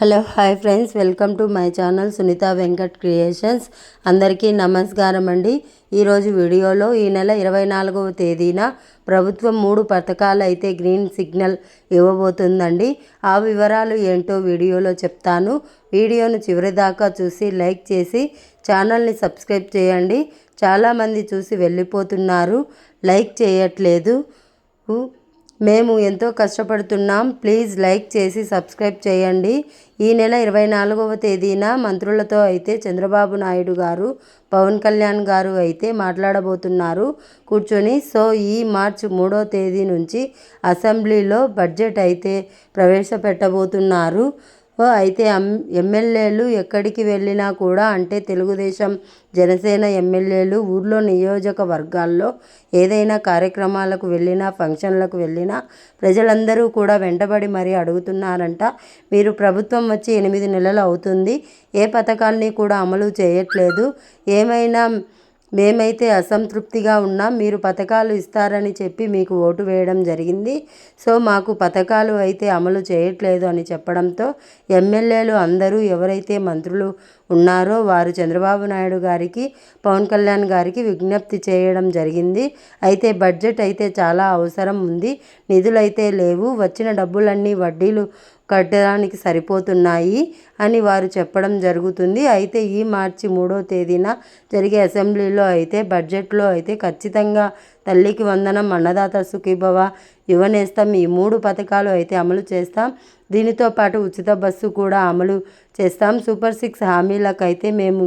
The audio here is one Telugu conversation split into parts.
Hello hi friends, welcome to my channel Sunitha Venkat creations. అందరికీ నమస్కారం అండి. ఈరోజు వీడియోలో ఈ నెల 24వ తేదీన ప్రభుత్వం 3 పథకాలు అయితే గ్రీన్ సిగ్నల్ ఇవ్వబోతుందండి. ఆ వివరాలు ఏంటో వీడియోలో చెప్తాను. వీడియోను చివరి దాకా చూసి లైక్ చేసి ఛానల్ని సబ్స్క్రైబ్ చేయండి. చాలామంది చూసి వెళ్ళిపోతున్నారు, లైక్ చేయట్లేదు. మేము ఎంతో కష్టపడుతున్నాం, ప్లీజ్ లైక్ చేసి సబ్స్క్రైబ్ చేయండి. ఈ నెల 24వ తేదీన మంత్రులతో అయితే చంద్రబాబు నాయుడు గారు, పవన్ కళ్యాణ్ గారు అయితే మాట్లాడబోతున్నారు కూర్చొని. సో ఈ మార్చి 3వ తేదీ నుంచి అసెంబ్లీలో బడ్జెట్ అయితే ప్రవేశపెట్టబోతున్నారు. అయితే ఎమ్మెల్యేలు ఎక్కడికి వెళ్ళినా కూడా, అంటే తెలుగుదేశం జనసేన ఎమ్మెల్యేలు ఊర్లో నియోజకవర్గాల్లో ఏదైనా కార్యక్రమాలకు వెళ్ళినా, ఫంక్షన్లకు వెళ్ళినా ప్రజలందరూ కూడా వెంటబడి మరీ అడుగుతున్నారంట, మీరు ప్రభుత్వం వచ్చి 8 నెలలు అవుతుంది, ఏ పథకాల్ని కూడా అమలు చేయట్లేదు, మేమైతే అసంతృప్తిగా ఉన్నాం, మీరు పథకాలు ఇస్తారని చెప్పి మీకు ఓటు వేయడం జరిగింది, సో మాకు పథకాలు అయితే అమలు చేయట్లేదు అని చెప్పడంతో ఎమ్మెల్యేలు అందరూ, ఎవరైతే మంత్రులు ఉన్నారో వారు చంద్రబాబు నాయుడు గారికి, పవన్ కళ్యాణ్ గారికి విజ్ఞప్తి చేయడం జరిగింది. అయితే బడ్జెట్ అయితే చాలా అవసరం ఉంది, నిధులైతే లేవు, వచ్చిన డబ్బులన్నీ వడ్డీలు కట్టడానికి సరిపోతున్నాయి అని వారు చెప్పడం జరుగుతుంది. అయితే ఈ మార్చి 3వ తేదీన జరిగే అసెంబ్లీలో అయితే బడ్జెట్లో అయితే ఖచ్చితంగా తల్లికి వందనం, అన్నదాత సుఖీభవ, యువనేస్తం ఈ 3 పథకాలు అయితే అమలు చేస్తాం. దీనితో పాటు ఉచిత బస్సు కూడా అమలు చేస్తాం. సూపర్ 6 హామీలకు అయితే మేము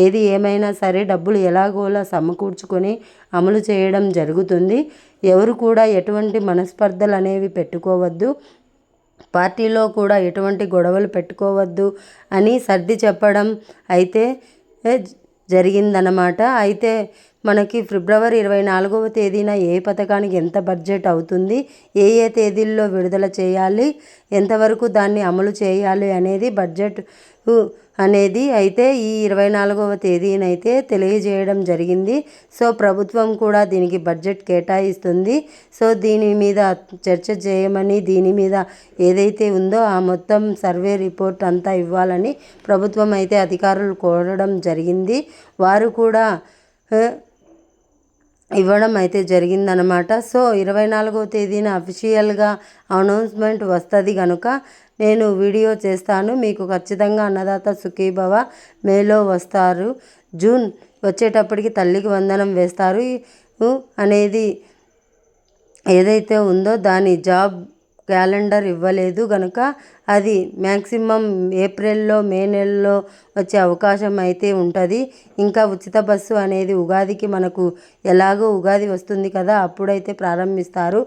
ఏది ఏమైనా సరే డబ్బులు ఎలాగోలా సమకూర్చుకొని అమలు చేయడం జరుగుతుంది. ఎవరు కూడా ఎటువంటి మనస్పర్ధలు అనేవి పెట్టుకోవద్దు, పార్టీలో కూడా ఎటువంటి గొడవలు పెట్టుకోవద్దు అని సర్ది చెప్పడం అయితే జరిగిందనమాట. అయితే మనకి ఫిబ్రవరి 24వ తేదీన ఏ పథకానికి ఎంత బడ్జెట్ అవుతుంది, ఏ తేదీల్లో విడుదల చేయాలి, ఎంతవరకు దాన్ని అమలు చేయాలి అనేది బడ్జెట్ అనేది అయితే ఈ 24వ తేదీనైతే తెలియజేయడం జరిగింది. సో ప్రభుత్వం కూడా దీనికి బడ్జెట్ కేటాయిస్తుంది. సో దీని మీద చర్చ చేయమని, దీని మీద ఏదైతే ఉందో ఆ మొత్తం సర్వే రిపోర్ట్ అంతా ఇవ్వాలని ప్రభుత్వం అయితే అధికారులు కోరడం జరిగింది. వారు కూడా ఇవ్వడం అయితే జరిగిందనమాట. సో 24వ తేదీన అఫీషియల్గా అనౌన్స్మెంట్ వస్తుంది కనుక నేను వీడియో చేస్తాను. మీకు ఖచ్చితంగా అన్నదాత సుఖీభవ మేలో వస్తారు, జూన్ వచ్చేటప్పటికి తల్లికి వందనం వేస్తారు అనేది ఏదైతే ఉందో దాని జాబ్ క్యాలెండర్ ఇవ్వలేదు కనుక అది మ్యాక్సిమం ఏప్రిల్లో, మే నెలలో వచ్చే అవకాశం అయితే ఉంటుంది. ఇంకా ఉచిత బస్సు అనేది ఉగాదికి, మనకు ఎలాగో ఉగాది వస్తుంది కదా, అప్పుడైతే ప్రారంభిస్తారు.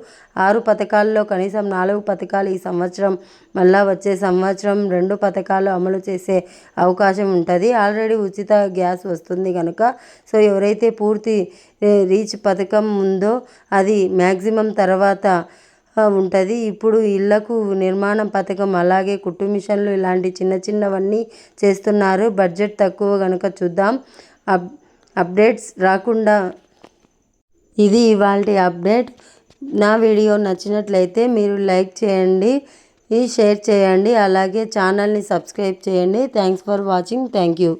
6 పథకాల్లో కనీసం 4 పథకాలు ఈ సంవత్సరం, మళ్ళా వచ్చే సంవత్సరం 2 పథకాలు అమలు చేసే అవకాశం ఉంటుంది. ఆల్రెడీ ఉచిత గ్యాస్ వస్తుంది కనుక, సో ఎవరైతే పూర్తి రీచ్ పథకం ఉందో అది మ్యాక్సిమం తర్వాత ఉంటుంది. ఇప్పుడు ఇళ్లకు నిర్మాణం పథకం, అలాగే కుట్టు మిషన్లు, ఇలాంటి చిన్న చిన్నవన్నీ చేస్తున్నారు. బడ్జెట్ తక్కువ కనుక చూద్దాం. అప్డేట్స్ రాకుండా ఇది ఇవాల్టి అప్డేట్. నా వీడియో నచ్చినట్లయితే మీరు లైక్ చేయండి, షేర్ చేయండి, అలాగే ఛానల్ని సబ్స్క్రైబ్ చేయండి. Thanks for watching. Thank you.